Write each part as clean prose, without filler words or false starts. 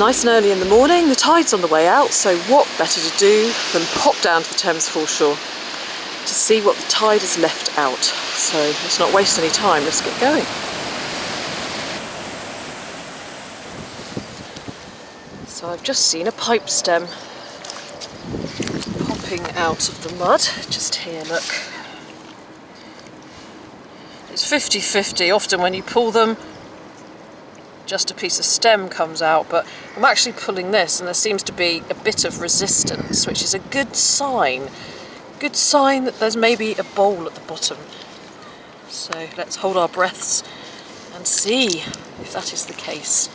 nice and early in the morning, the tide's on the way out, so what better to do than pop down to the Thames foreshore to see what the tide has left out. So let's not waste any time, let's get going. So I've just seen a pipe stem popping out of the mud, just here, look. It's 50-50, often when you pull them, just a piece of stem comes out, but I'm actually pulling this and there seems to be a bit of resistance, which is a good sign. Good sign that there's maybe a bowl at the bottom. So let's hold our breaths and see if that is the case.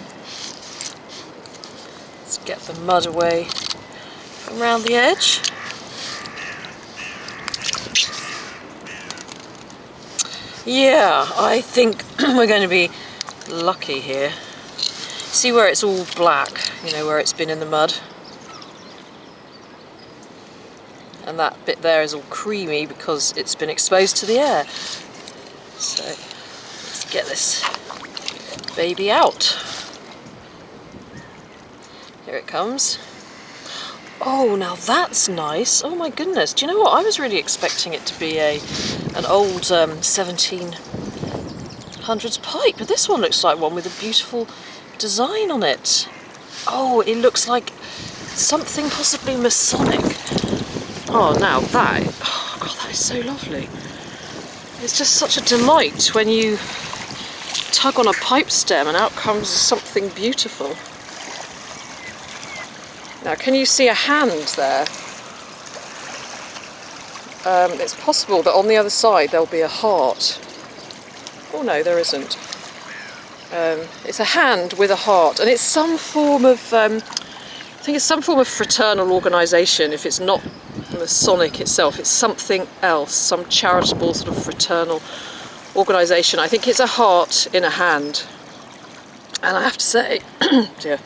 Let's get the mud away from around the edge. Yeah, I think we're going to be lucky here. See where it's all black, you know, where it's been in the mud? And that bit there is all creamy because it's been exposed to the air. So let's get this baby out. Here it comes. Oh, now that's nice. Oh my goodness. Do you know what? I was really expecting it to be an old 1700s pipe, but this one looks like one with a beautiful design on it. Oh, it looks like something possibly Masonic. Oh, now that, oh God, that is so lovely. It's just such a delight when you tug on a pipe stem and out comes something beautiful. Now, can you see a hand there? It's possible that on the other side there'll be a heart. Oh no, there isn't. It's a hand with a heart, and it's some form of, I think it's some form of fraternal organisation. If it's not Masonic itself, it's something else, some charitable sort of fraternal organisation. I think it's a heart in a hand. And I have to say, dear,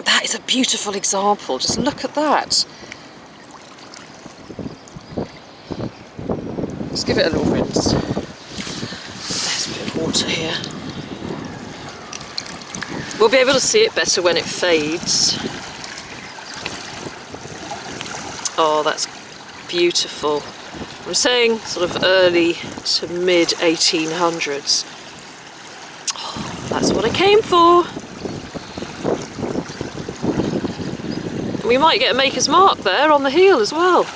that is a beautiful example. Just look at that. Let's give it a little rinse. There's a bit of water here. We'll be able to see it better when it fades. Oh, that's beautiful. I'm saying sort of early to mid 1800s. Oh, that's what I came for. We might get a maker's mark there on the heel as well.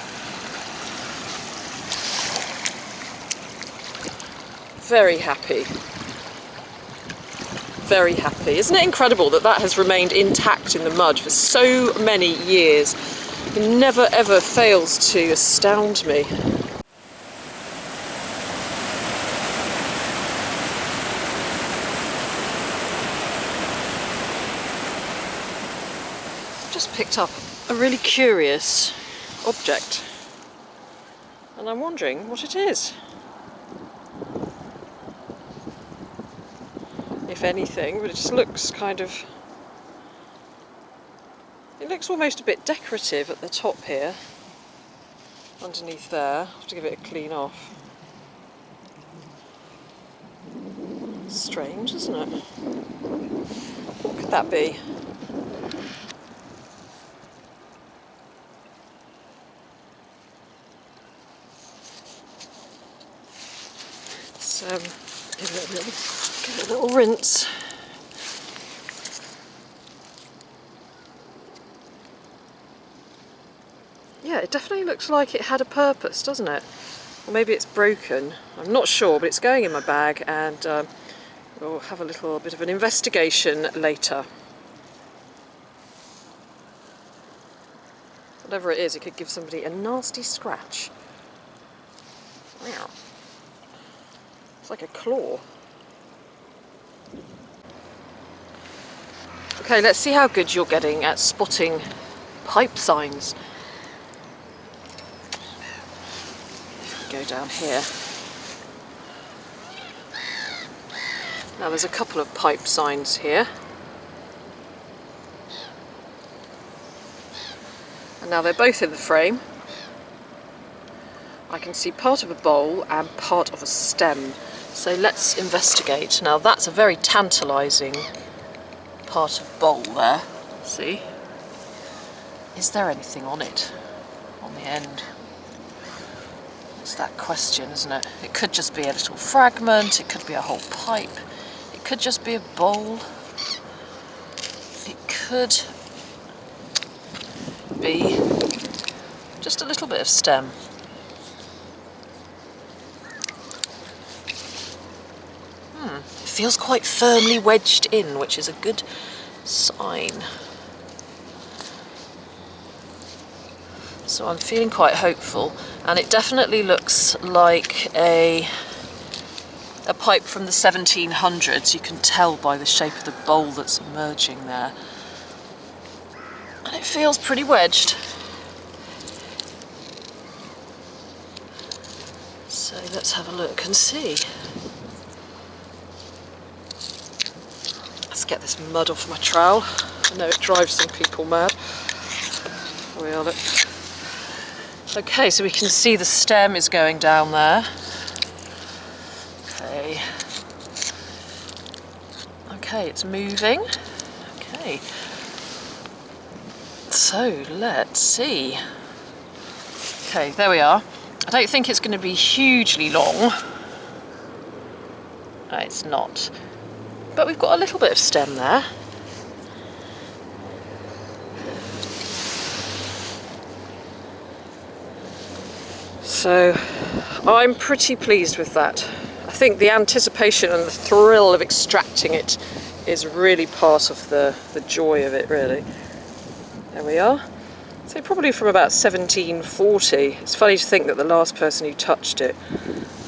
Very happy. Very happy. Isn't it incredible that that has remained intact in the mud for so many years? It never ever fails to astound me. Just picked up a really curious object and I'm wondering what it is. If anything, but it just looks kind of, it looks almost a bit decorative at the top here, underneath there. I'll have to give it a clean off. Strange, isn't it? What could that be? Give it a little rinse. Yeah, it definitely looks like it had a purpose, doesn't it? Or maybe it's broken. I'm not sure, but it's going in my bag and we'll have a little bit of an investigation later. Whatever it is, it could give somebody a nasty scratch. Wow. It's like a claw. Okay, let's see how good you're getting at spotting pipe signs. Go down here. Now there's a couple of pipe signs here. And now they're both in the frame. I can see part of a bowl and part of a stem. So let's investigate. Now that's a very tantalising part of bowl there. See? Is there anything on it? On the end? It's that question, isn't it? It could just be a little fragment, it could be a whole pipe, it could just be a bowl, it could be just a little bit of stem. It feels quite firmly wedged in, which is a good sign. So I'm feeling quite hopeful, and it definitely looks like a pipe from the 1700s. You can tell by the shape of the bowl that's emerging there. And it feels pretty wedged. So let's have a look and see. Let's get this mud off my trowel. I know it drives some people mad. There we are, look. Okay, so we can see the stem is going down there. Okay. Okay, it's moving. Okay. So let's see. Okay, there we are. I don't think it's going to be hugely long. No, it's not. But we've got a little bit of stem there. So I'm pretty pleased with that. I think the anticipation and the thrill of extracting it is really part of the joy of it, really. There we are. So probably from about 1740. It's funny to think that the last person who touched it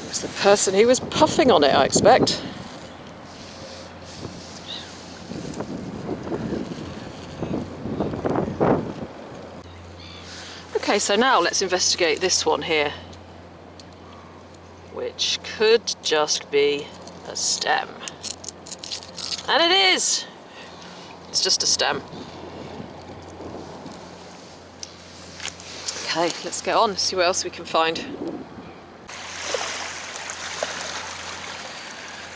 was the person who was puffing on it, I expect. Okay, so now let's investigate this one here, which could just be a stem. And it is! It's just a stem. Okay, let's get on, see what else we can find.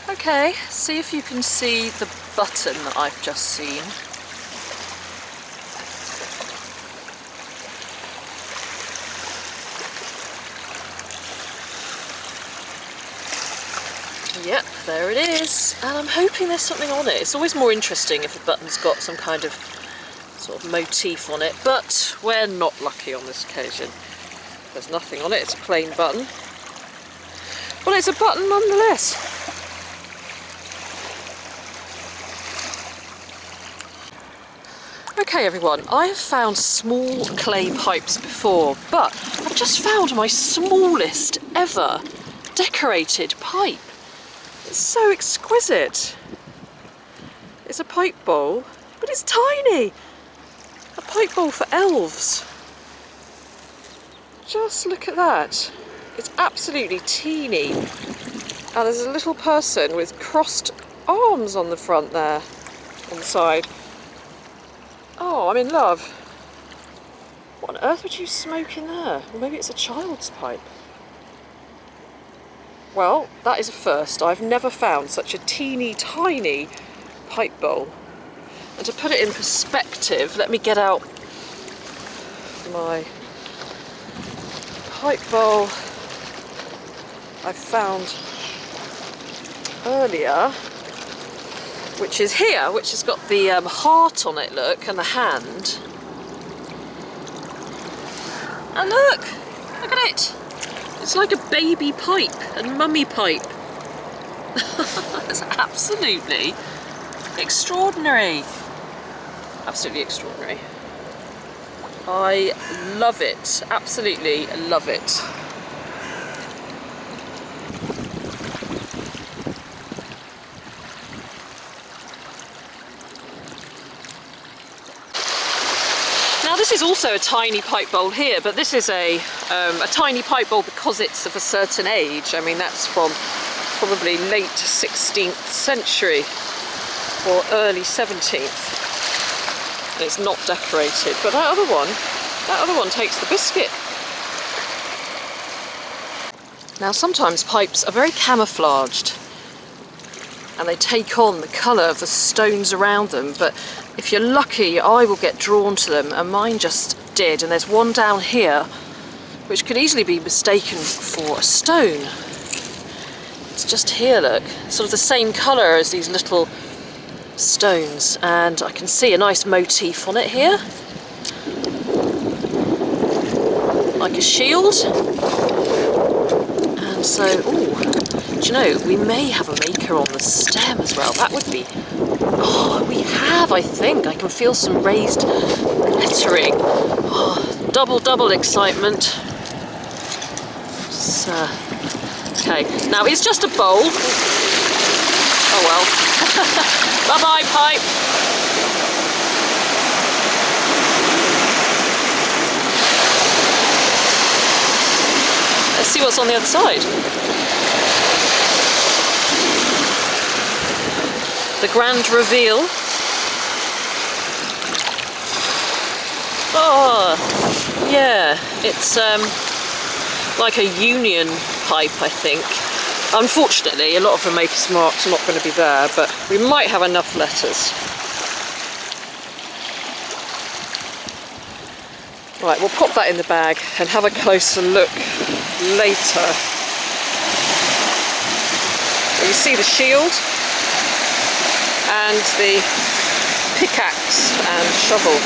Okay, see if you can see the button that I've just seen. Yep, there it is, and I'm hoping there's something on it. It's always more interesting if a button's got some kind of sort of motif on it, but we're not lucky on this occasion. There's nothing on it, it's a plain button. Well, it's a button nonetheless. Okay everyone, I have found small clay pipes before, but I've just found my smallest ever decorated pipe. It's so exquisite. It's a pipe bowl, but it's tiny. A pipe bowl for elves. Just look at that. It's absolutely teeny. And there's a little person with crossed arms on the front there, on the side. Oh, I'm in love. What on earth would you smoke in there? Well, maybe it's a child's pipe. Well, that is a first. I've never found such a teeny tiny pipe bowl. And to put it in perspective, let me get out my pipe bowl I found earlier, which is here, which has got the heart on it, look, and the hand. And look at it. It's like a baby pipe, a mummy pipe. It's absolutely extraordinary. Absolutely extraordinary. I love it, absolutely love it. Now this is also a tiny pipe bowl here, but this is a tiny pipe bowl because it's of a certain age. I mean, that's from probably late 16th century or early 17th. And it's not decorated, but that other one takes the biscuit. Now sometimes pipes are very camouflaged. and they take on the colour of the stones around them, but if you're lucky I will get drawn to them, and mine just did. And there's one down here which could easily be mistaken for a stone. It's just here, look, sort of the same colour as these little stones, and I can see a nice motif on it here, like a shield. And so, oh, do you know, we may have a maker on the stem as well. That would be, oh, we have, I think. I can feel some raised lettering. Oh, double excitement. So, okay, now it's just a bowl. Oh well. Bye-bye, pipe. Let's see what's on the other side. The grand reveal. Oh, yeah, it's like a union pipe, I think. Unfortunately, a lot of the maker's marks are not going to be there, but we might have enough letters. Right, we'll pop that in the bag and have a closer look later. You see the shield and the pickaxe and shovel.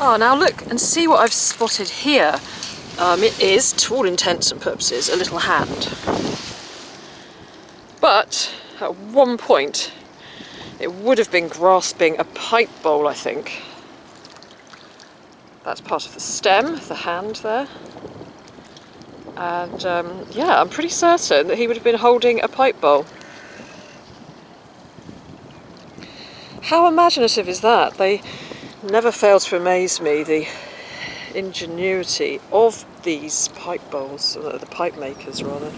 Oh, now look and see what I've spotted here. It is, to all intents and purposes, a little hand. But at one point it would have been grasping a pipe bowl, I think. That's part of the stem, the hand there. And yeah, I'm pretty certain that he would have been holding a pipe bowl. How imaginative is that? They never fail to amaze me, the ingenuity of these pipe bowls, or the pipe makers rather.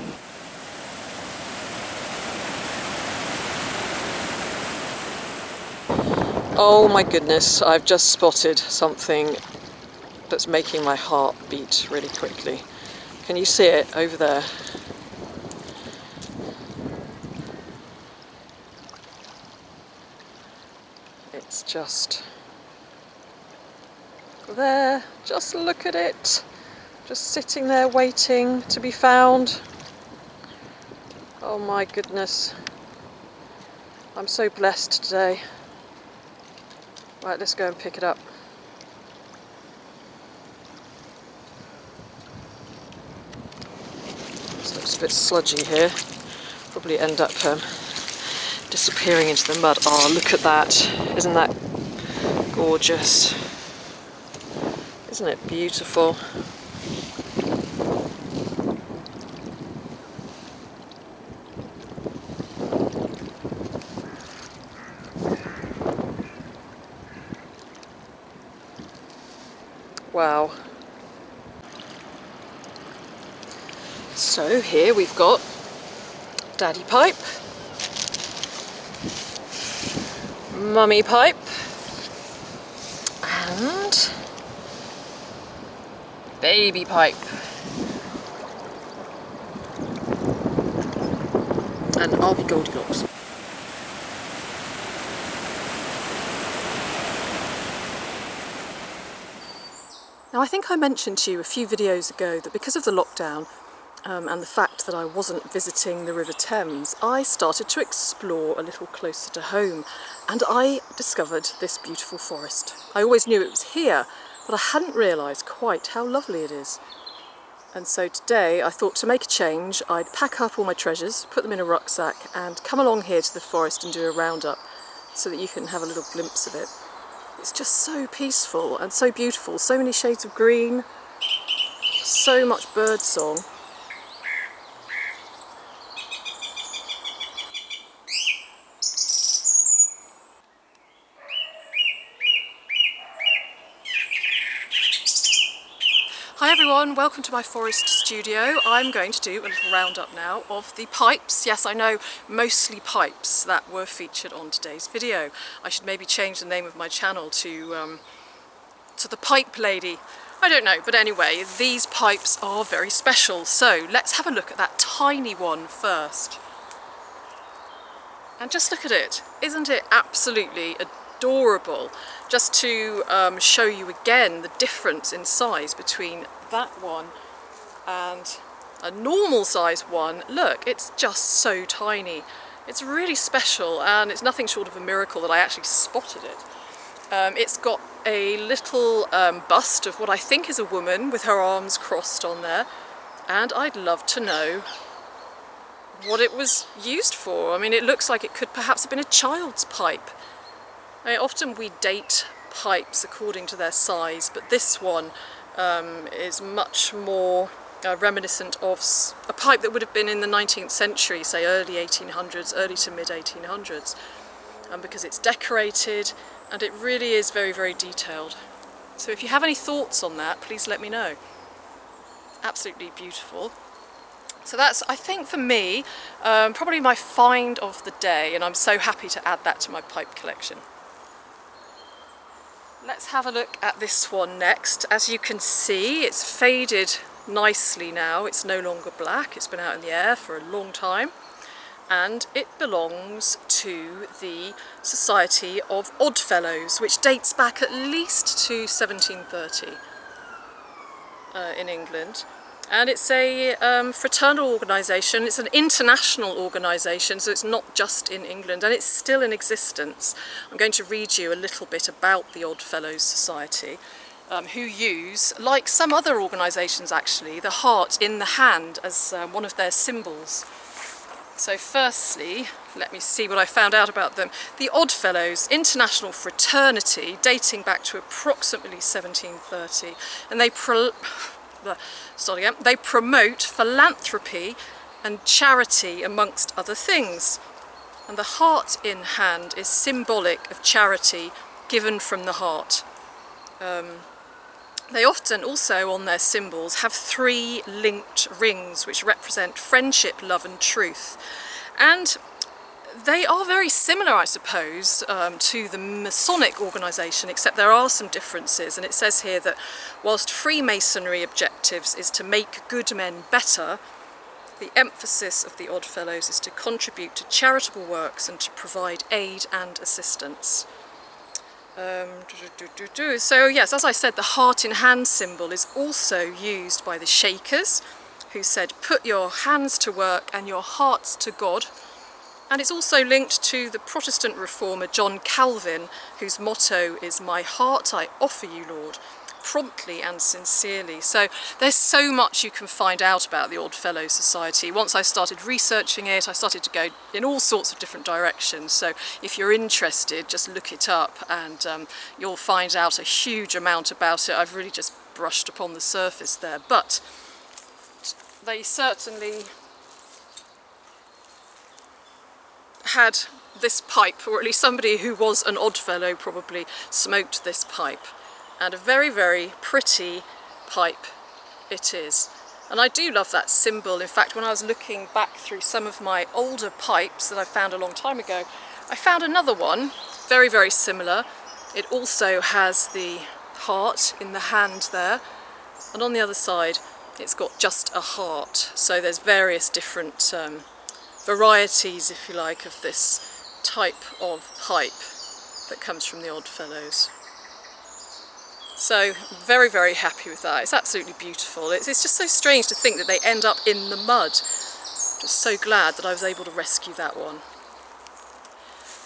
Oh my goodness, I've just spotted something that's making my heart beat really quickly. Can you see it over there? It's just there, just look at it, just sitting there waiting to be found. Oh my goodness, I'm so blessed today. Right, let's go and pick it up. This looks a bit sludgy here, probably end up disappearing into the mud. Oh, look at that, isn't that gorgeous? Isn't it beautiful? Wow. So here we've got Daddy Pipe, Mummy Pipe, and Baby Pipe. And I'll be Goldilocks. Now, I think I mentioned to you a few videos ago that because of the lockdown and the fact that I wasn't visiting the River Thames, I started to explore a little closer to home, and I discovered this beautiful forest. I always knew it was here, but I hadn't realised quite how lovely it is. And so today I thought to make a change, I'd pack up all my treasures, put them in a rucksack, and come along here to the forest and do a roundup so that you can have a little glimpse of it. It's just so peaceful and so beautiful, so many shades of green, so much bird song. Hi everyone, welcome to my forest studio. I'm going to do a little roundup now of the pipes. Yes, I know, mostly pipes that were featured on today's video. I should maybe change the name of my channel to to the pipe lady. I don't know, but anyway, these pipes are very special. So let's have a look at that tiny one first. And just look at it. Isn't it absolutely adorable? Just to show you again the difference in size between that one and a normal size one. Look, it's just so tiny. It's really special, and it's nothing short of a miracle that I actually spotted it. It's got a little bust of what I think is a woman with her arms crossed on there, and I'd love to know what it was used for. I mean, it looks like it could perhaps have been a child's pipe. I mean, often we date pipes according to their size, but this one is much more reminiscent of a pipe that would have been in the 19th century, say early 1800s, early to mid 1800s, because it's decorated and it really is very, very detailed. So if you have any thoughts on that, please let me know. Absolutely beautiful. So that's, I think for me, probably my find of the day, and I'm so happy to add that to my pipe collection. Let's have a look at this one next. As you can see, it's faded nicely now. It's no longer black. It's been out in the air for a long time. And it belongs to the Society of Oddfellows, which dates back at least to 1730 in England. And it's a fraternal organisation. It's an international organisation, so it's not just in England, and it's still in existence. I'm going to read you a little bit about the Oddfellows Society, who use, like some other organisations actually, the heart in the hand as one of their symbols. So firstly, let me see what I found out about them. The Oddfellows, international fraternity dating back to approximately 1730, and they promote philanthropy and charity amongst other things. And the heart in hand is symbolic of charity given from the heart. They often also on their symbols have 3 linked rings which represent friendship, love and truth. And they are very similar, I suppose, to the Masonic organisation, except there are some differences. And it says here that whilst Freemasonry objectives is to make good men better, the emphasis of the Oddfellows is to contribute to charitable works and to provide aid and assistance. So yes, as I said, the heart in hand symbol is also used by the Shakers, who said, put your hands to work and your hearts to God. And it's also linked to the Protestant reformer John Calvin, whose motto is, my heart I offer you, Lord, promptly and sincerely. So there's so much you can find out about the Oddfellows Society. Once I started researching it, I started to go in all sorts of different directions. So if you're interested, just look it up and you'll find out a huge amount about it. I've really just brushed upon the surface there, but they certainly had this pipe, or at least somebody who was an Oddfellow probably smoked this pipe. And a very, very pretty pipe it is. And I do love that symbol. In fact, when I was looking back through some of my older pipes that I found a long time ago, I found another one, very, very similar. It also has the heart in the hand there. And on the other side, it's got just a heart. So there's various different varieties, if you like, of this type of pipe that comes from the Oddfellows. So very, very happy with that. It's absolutely beautiful. It's just so strange to think that they end up in the mud. Just so glad that I was able to rescue that one.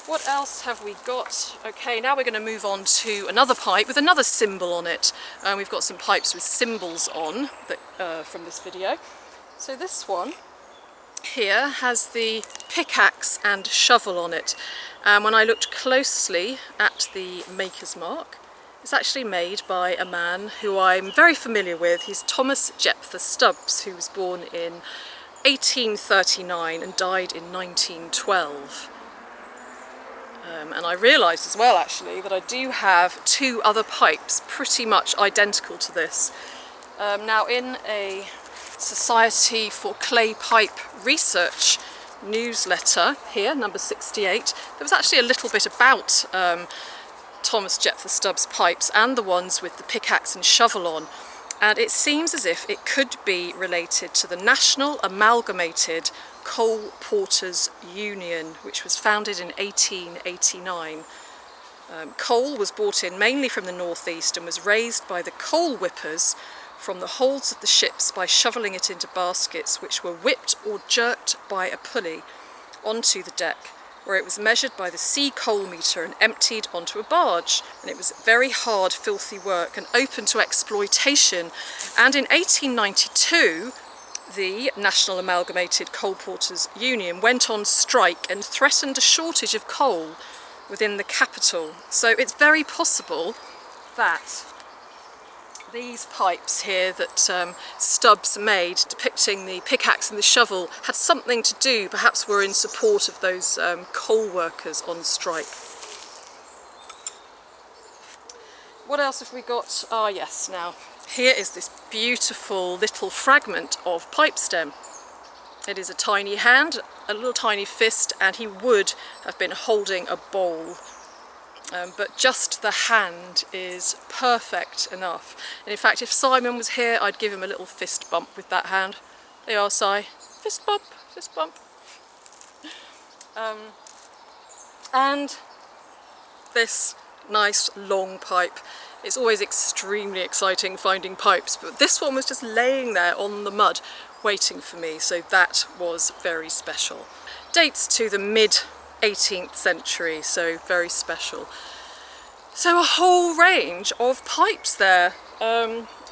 What else have we got? Okay, now we're going to move on to another pipe with another symbol on it. We've got some pipes with symbols on that, from this video. So this one here has the pickaxe and shovel on it. And when I looked closely at the maker's mark, it's actually made by a man who I'm very familiar with. He's Thomas Jephthah Stubbs, who was born in 1839 and died in 1912. And I realised as well, actually, that I do have 2 other pipes pretty much identical to this. Now, in a Society for Clay Pipe Research newsletter here, number 68, there was actually a little bit about Thomas Jeptha Stubbs pipes and the ones with the pickaxe and shovel on. And it seems as if it could be related to the National Amalgamated Coal Porters Union, which was founded in 1889. Coal was brought in mainly from the northeast and was raised by the coal whippers from the holds of the ships by shovelling it into baskets, which were whipped or jerked by a pulley onto the deck, where it was measured by the sea coal meter and emptied onto a barge. And it was very hard, filthy work and open to exploitation. And in 1892, the National Amalgamated Coal Porters Union went on strike and threatened a shortage of coal within the capital. So it's very possible that these pipes here that Stubbs made, depicting the pickaxe and the shovel, had something to do, perhaps were in support of those coal workers on strike. What else have we got? Ah yes, now here is this beautiful little fragment of pipe stem. It is a tiny hand, a little tiny fist, and he would have been holding a bowl. But just the hand is perfect enough. And in fact, if Simon was here, I'd give him a little fist bump with that hand. There you are, Si. Fist bump, fist bump. And this nice long pipe. It's always extremely exciting finding pipes, but this one was just laying there on the mud waiting for me, so that was very special. Dates to the mid-18th century, so very special. So a whole range of pipes there,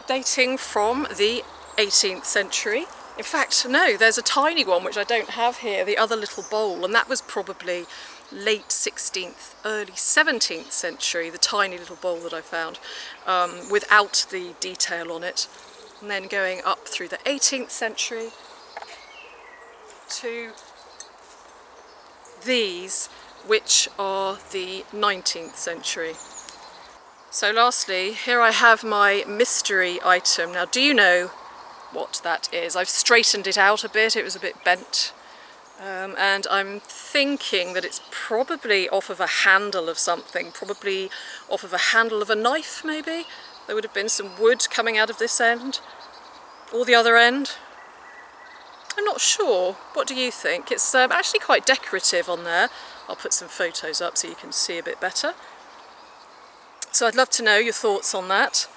dating from the 18th century. In fact, no, there's a tiny one which I don't have here, the other little bowl, and that was probably late 16th, early 17th century, the tiny little bowl that I found, without the detail on it. And then going up through the 18th century to these, which are the 19th century. So lastly, here I have my mystery item. Now, do you know what that is? I've straightened it out a bit, it was a bit bent. And I'm thinking that it's probably off of a handle of something, probably off of a handle of a knife maybe. There would have been some wood coming out of this end, or the other end. I'm not sure. What do you think? It's actually quite decorative on there. I'll put some photos up so you can see a bit better. So I'd love to know your thoughts on that.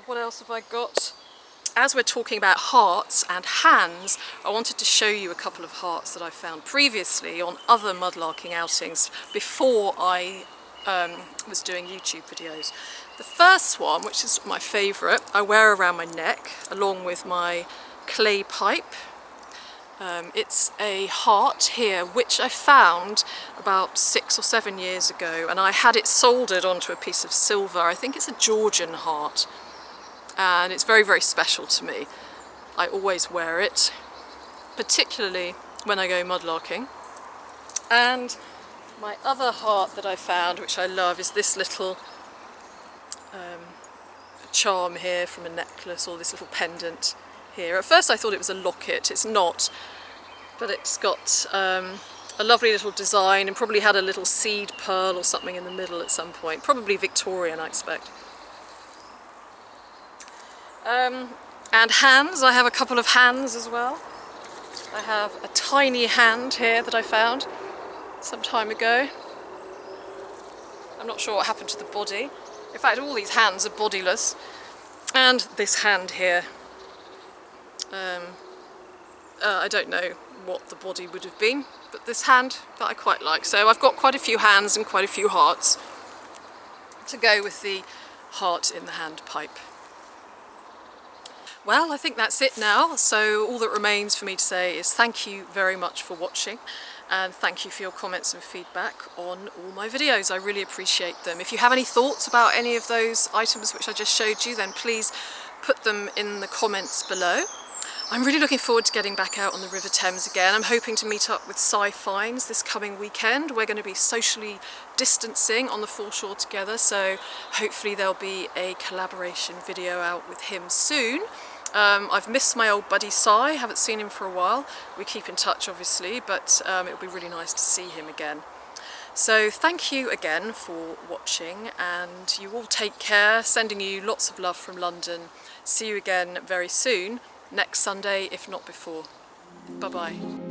What else have I got? As we're talking about hearts and hands, I wanted to show you a couple of hearts that I found previously on other mudlarking outings before I was doing YouTube videos. The first one, which is my favourite, I wear around my neck along with my clay pipe. It's a heart here which I found about 6 or 7 years ago, and I had it soldered onto a piece of silver. I think it's a Georgian heart, and it's very, very special to me. I always wear it, particularly when I go mudlarking. And my other heart that I found, which I love, is this little charm here from a necklace, or this little pendant here. At first I thought it was a locket, it's not, but it's got a lovely little design and probably had a little seed pearl or something in the middle at some point, probably Victorian I expect. And hands, I have a couple of hands as well. I have a tiny hand here that I found some time ago. I'm not sure what happened to the body. In fact, all these hands are bodiless. And this hand here. I don't know what the body would have been, but this hand that I quite like. So I've got quite a few hands and quite a few hearts to go with the heart in the hand pipe. Well, I think that's it now, so all that remains for me to say is thank you very much for watching, and thank you for your comments and feedback on all my videos. I really appreciate them. If you have any thoughts about any of those items which I just showed you, then please put them in the comments below. I'm really looking forward to getting back out on the River Thames again. I'm hoping to meet up with Si Fines this coming weekend. We're going to be socially distancing on the foreshore together, so hopefully there'll be a collaboration video out with him soon. I've missed my old buddy Si, haven't seen him for a while. We keep in touch obviously, but it'll be really nice to see him again. So thank you again for watching, and you all take care. Sending you lots of love from London. See you again very soon, next Sunday if not before. Bye bye.